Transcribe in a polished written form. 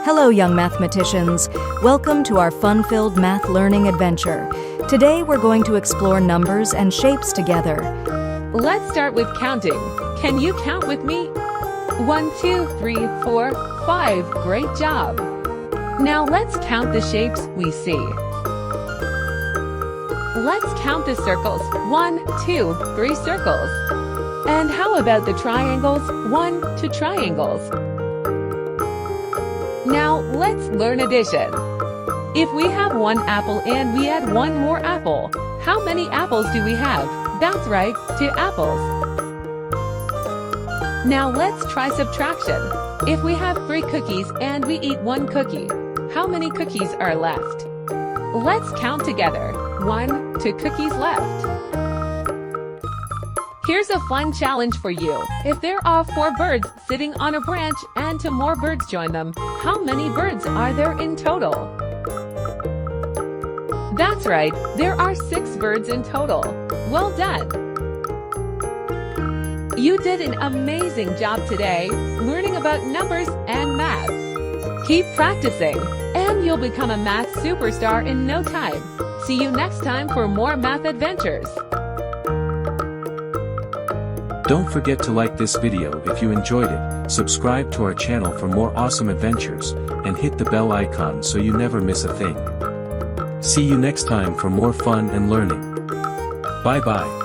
Hello, young mathematicians. Welcome to our fun-filled math learning adventure. Today we're going to explore numbers and shapes together. Let's start with counting. Can you count with me? 1, 2, 3, 4, 5. Great job. Now let's count the shapes we see. Let's count the circles. 1, 2, 3 circles. And how about the triangles? 1, 2 triangles. Now let's learn addition. If we have one apple and we add one more apple, how many apples do we have? That's right, 2 apples. Now let's try subtraction. If we have 3 cookies and we eat 1 cookie, how many cookies are left? Let's count together. 1, 2 cookies left. Here's a fun challenge for you. If there are 4 birds sitting on a branch and 2 more birds join them, how many birds are there in total? That's right, there are 6 birds in total. Well done! You did an amazing job today, learning about numbers and math. Keep practicing, and you'll become a math superstar in no time. See you next time for more math adventures. Don't forget to like this video if you enjoyed it, subscribe to our channel for more awesome adventures, and hit the bell icon so you never miss a thing. See you next time for more fun and learning. Bye bye.